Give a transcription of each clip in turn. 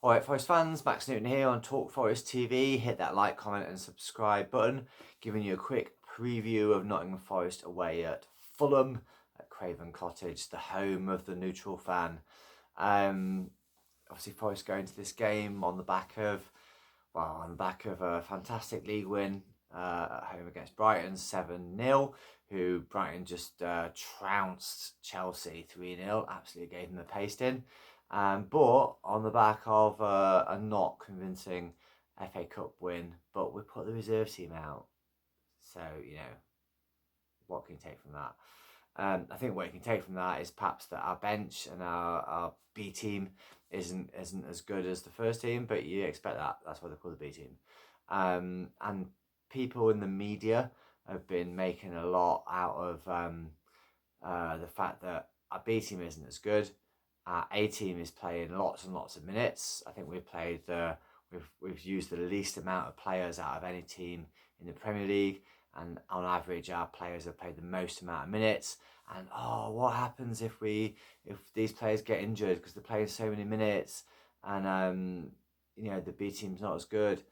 Alright, Forest fans, Max Newton here on Talk Forest TV. Hit that like, comment, and subscribe button. Giving you a quick preview of Nottingham Forest away at Fulham at Craven Cottage, the home of the neutral fan. Obviously, Forest going to this game on the back of a fantastic league win at home against Brighton 7-0, who Brighton just trounced Chelsea 3-0, absolutely gave them the pasting. But on the back of a not convincing FA Cup win, but we put the reserve team out. So, what can you take from that? I think what you can take from that is perhaps that our bench and our B team isn't as good as the first team, but you expect that. That's why they call the B team. And people in the media have been making a lot out of the fact that our B team isn't as good. Our A team is playing lots and lots of minutes. I think we've used the least amount of players out of any team in the Premier League, and on average, our players have played the most amount of minutes. And what happens if these players get injured because they're playing so many minutes, and the B team's not as good?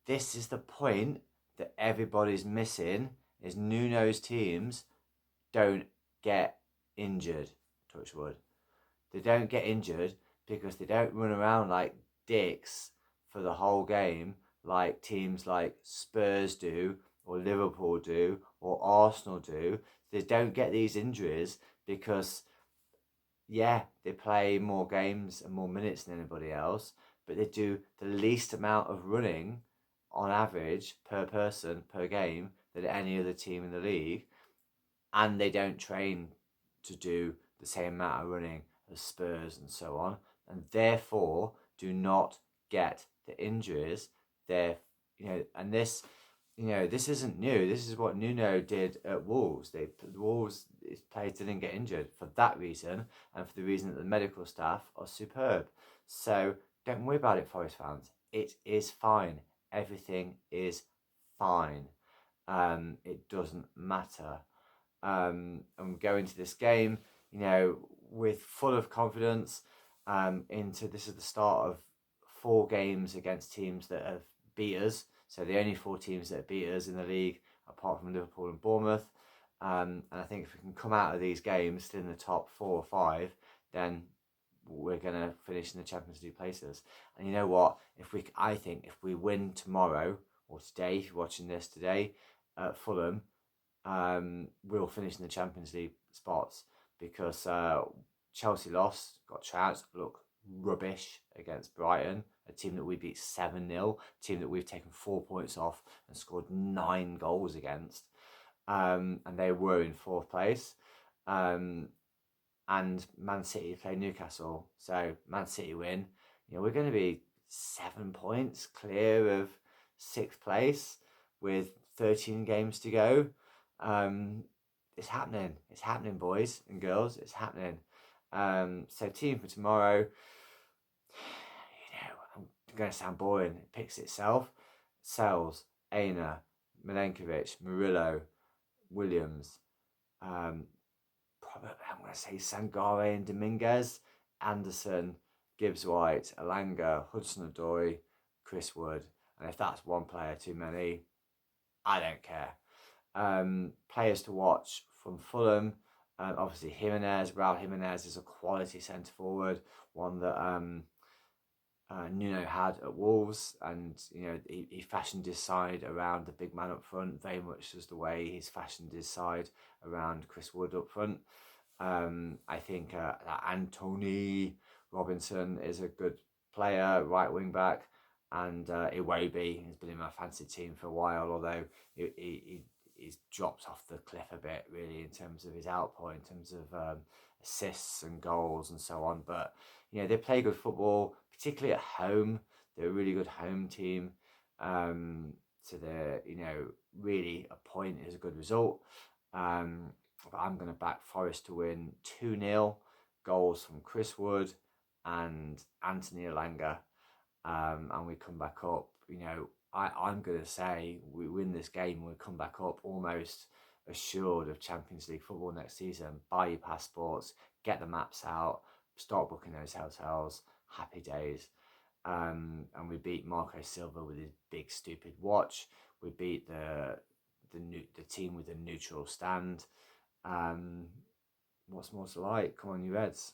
This is the point that everybody's missing: is Nuno's teams don't get injured. Touch wood. They don't get injured because they don't run around like dicks for the whole game like teams like Spurs do, or Liverpool do, or Arsenal do. They don't get these injuries because, yeah, they play more games and more minutes than anybody else, but they do the least amount of running on average per person per game than any other team in the league, and they don't train to do the same amount of running as Spurs and so on, and therefore do not get the injuries. This isn't new. This is what Nuno did at Wolves. His players didn't get injured for that reason, and for the reason that the medical staff are superb. So don't worry about it, Forest fans. It is fine. Everything is fine. It doesn't matter. And go into this game, with full of confidence. This is the start of 4 games against teams that have beat us. So the only 4 teams that have beat us in the league, apart from Liverpool and Bournemouth. And I think if we can come out of these games still in the top 4 or 5, then we're gonna finish in the Champions League places. And you know what? I think if we win tomorrow or today, if you're watching this today at Fulham, we'll finish in the Champions League spots, because Chelsea lost, got trounced, look rubbish against Brighton, a team that we beat 7-0, a team that we've taken 4 points off and scored 9 goals against, and they were in 4th place. And Man City play Newcastle, so Man City win. We're going to be 7 points clear of 6th place with 13 games to go. It's happening. It's happening, boys and girls. It's happening. So team for tomorrow, I'm going to sound boring. It picks itself. Sells, Aina, Milenkovic, Murillo, Williams, probably I'm going to say Sangare and Dominguez, Anderson, Gibbs-White, Alanga, Hudson-Odoi, Chris Wood. And if that's one player too many, I don't care. Players to watch from Fulham, obviously Raul Jimenez is a quality centre forward, one that Nuno had at Wolves, and he fashioned his side around the big man up front, very much as the way he's fashioned his side around Chris Wood up front. I think that Anthony Robinson is a good player, right wing back, and Iwobi has been in my fantasy team for a while, although he's dropped off the cliff a bit, really, in terms of his output, in terms of assists and goals and so on. But they play good football, particularly at home. They're a really good home team. So they're really a point is a good result. But I'm going to back Forest to win 2-0. Goals from Chris Wood and Anthony Alanga. And we come back up. I'm going to say we win this game, we'll come back up almost assured of Champions League football next season. Buy your passports, get the maps out, start booking those hotels. Happy days. and we beat Marco Silva with his big stupid watch. We beat the team with a neutral stand. What's more to like? Come on, you Reds.